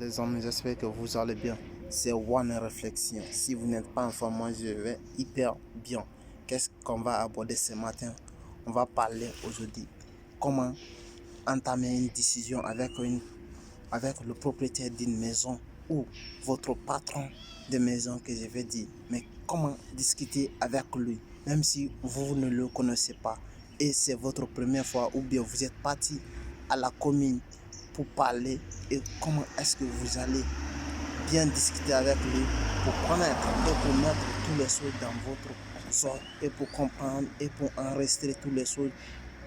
Les hommes, j'espère que vous allez bien. C'est One Réflexion. Si vous n'êtes pas informé, moi je vais hyper bien. Qu'est-ce qu'on va aborder ce matin? On va parler aujourd'hui comment entamer une décision avec le propriétaire d'une maison ou votre patron de maison que je vais dire. Mais comment discuter avec lui, même si vous ne le connaissez pas et c'est votre première fois ou bien vous êtes parti à la commune pour parler et comment est-ce que vous allez bien discuter avec lui pour connaître et pour mettre tous les choses dans votre sort et pour comprendre et pour enregistrer tous les choses,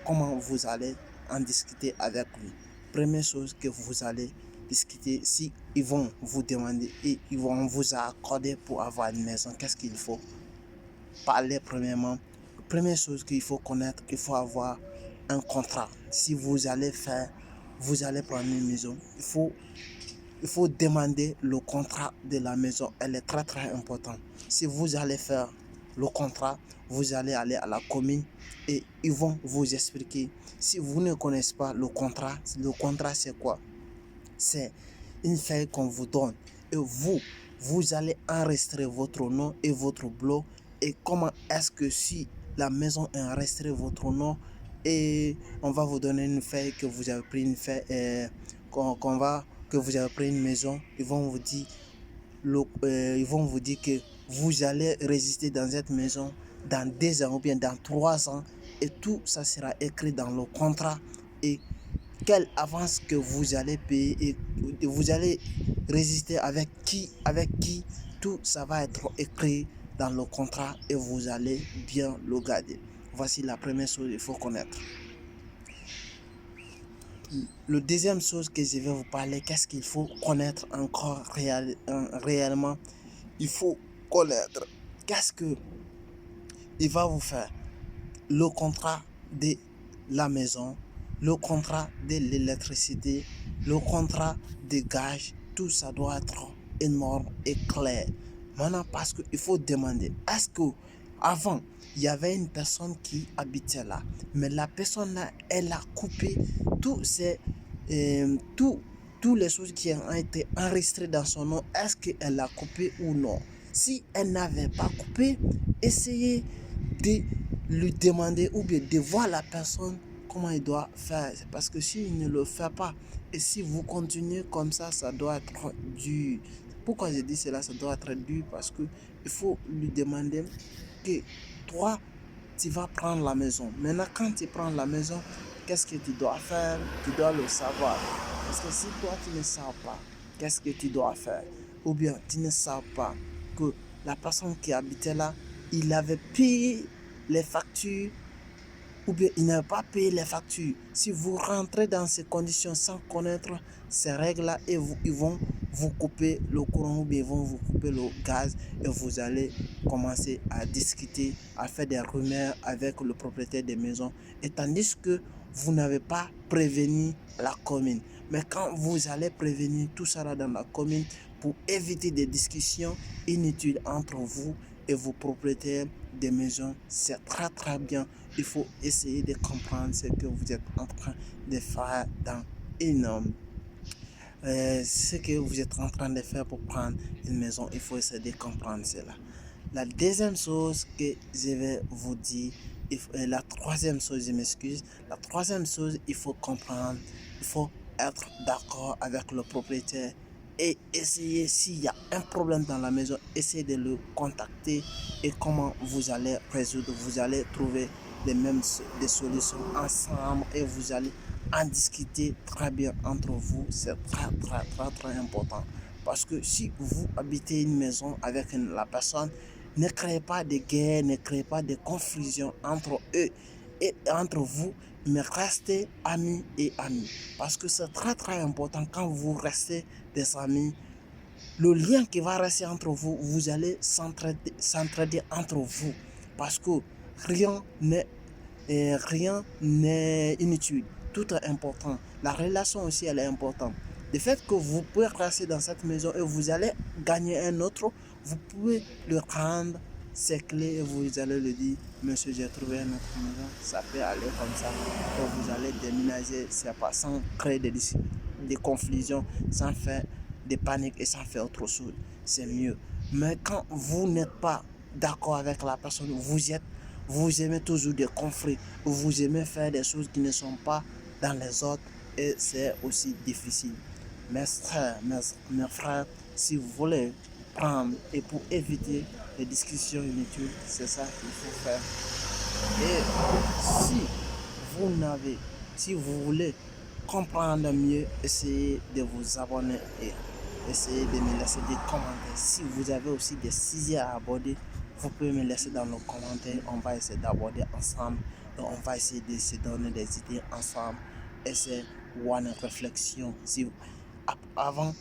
comment vous allez en discuter avec lui. Première chose que vous allez discuter, si ils vont vous demander et ils vont vous accorder pour avoir une maison, qu'est-ce qu'il faut parler premièrement. Première chose qu'il faut connaître, il faut avoir un contrat. Si vous allez prendre une maison, il faut demander le contrat de la maison. Elle est très très importante. Si vous allez faire le contrat, vous allez aller à la commune et ils vont vous expliquer. Si vous ne connaissez pas le contrat c'est quoi? C'est une feuille qu'on vous donne et vous allez enregistrer votre nom et votre bloc. Et comment est-ce que si la maison est enregistrée votre nom et on va vous donner une feuille que vous avez pris une feuille que vous avez pris une maison, ils vont vous dire que vous allez résister dans cette maison dans 2 ans ou bien dans 3 ans et tout ça sera écrit dans le contrat et quelle avance que vous allez payer et vous allez résister avec qui, tout ça va être écrit dans le contrat et vous allez bien le garder. Voici la première chose qu'il faut connaître. Le deuxième chose que je vais vous parler, qu'est-ce qu'il faut connaître encore réellement? Il faut connaître qu'est-ce que il va vous faire. Le contrat de la maison, le contrat de l'électricité, le contrat de gage, tout ça doit être énorme et clair. Maintenant, parce qu'il faut demander, est-ce que avant il y avait une personne qui habitait là, mais la personne là, elle a coupé tous les choses qui ont été enregistrées dans son nom, est-ce qu'elle a coupé ou non? Si elle n'avait pas coupé, essayez de lui demander ou bien de voir la personne comment il doit faire. Parce que s'il ne le fait pas et si vous continuez comme ça doit être dur. Pourquoi je dis cela, ça doit être dur? Parce que il faut lui demander que toi, tu vas prendre la maison. Maintenant, quand tu prends la maison, qu'est-ce que tu dois faire? Tu dois le savoir. Parce que si toi, tu ne sais pas, qu'est-ce que tu dois faire? Ou bien, tu ne sais pas que la personne qui habitait là, il avait payé les factures ou bien il n'avait pas payé les factures. Si vous rentrez dans ces conditions sans connaître ces règles-là, et ils vont vous couper le courant ou bien ils vont vous couper le gaz et vous allez commencer à discuter, à faire des rumeurs avec le propriétaire des maisons. Et tandis que vous n'avez pas prévenu la commune. Mais quand vous allez prévenir tout ça là dans la commune pour éviter des discussions inutiles entre vous et vos propriétaires des maisons, c'est très très bien. Il faut essayer de comprendre ce que vous êtes en train de faire dans une ce que vous êtes en train de faire pour prendre une maison. Il faut essayer de comprendre cela. La deuxième chose que je vais vous dire, la troisième chose, je m'excuse, la troisième chose, il faut comprendre, il faut être d'accord avec le propriétaire et essayer, s'il y a un problème dans la maison, essayez de le contacter et comment vous allez résoudre, vous allez trouver des solutions ensemble et vous allez en discuter très bien entre vous. C'est très très très très important parce que si vous habitez une maison avec la personne, ne créez pas de guerre, ne créez pas de confusion entre eux et entre vous, mais restez amis et amis. Parce que c'est très très important quand vous restez des amis. Le lien qui va rester entre vous, vous allez s'entraider entre vous. Parce que rien n'est inutile. Tout est important. La relation aussi, elle est importante. Le fait que vous pouvez rester dans cette maison et vous allez gagner un autre, vous pouvez le rendre ses clés et vous allez le dire, monsieur, j'ai trouvé une autre maison, ça peut aller comme ça. Et vous allez déménager, c'est pas sans créer des confusions, sans faire de panique et sans faire autre chose, c'est mieux. Mais quand vous n'êtes pas d'accord avec la personne, vous aimez toujours des conflits, vous aimez faire des choses qui ne sont pas dans les ordres et c'est aussi difficile. Mes frères, mes frères, si vous voulez prendre et pour éviter les discussions inutiles, c'est ça qu'il faut faire. Et si vous n'avez, si vous voulez comprendre mieux, essayez de vous abonner et essayez de me laisser des commentaires. Si vous avez aussi des sujets à aborder, vous pouvez me laisser dans nos commentaires. On va essayer d'aborder ensemble. Et on va essayer de se donner des idées ensemble. Et c'est une réflexion. Si, avant,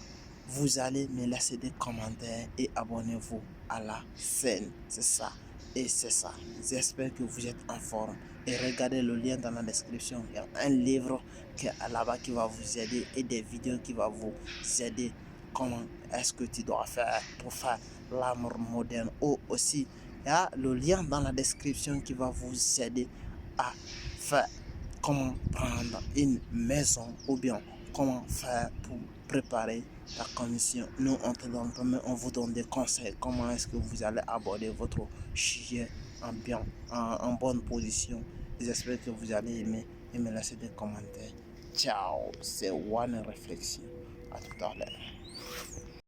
vous allez me laisser des commentaires et abonnez-vous à la chaîne. C'est ça. Et c'est ça. J'espère que vous êtes en forme. Et regardez le lien dans la description. Il y a un livre qui est là-bas qui va vous aider et des vidéos qui vont vous aider. Comment est-ce que tu dois faire pour faire l'amour moderne. Ou aussi, il y a le lien dans la description qui va vous aider à faire comment prendre une maison ou bien comment faire pour préparer la commission. Nous, on te donne, on vous donne des conseils. Comment est-ce que vous allez aborder votre sujet en bonne position. J'espère que vous allez aimer et me laisser des commentaires. Ciao, c'est One Réflexion. À tout à l'heure.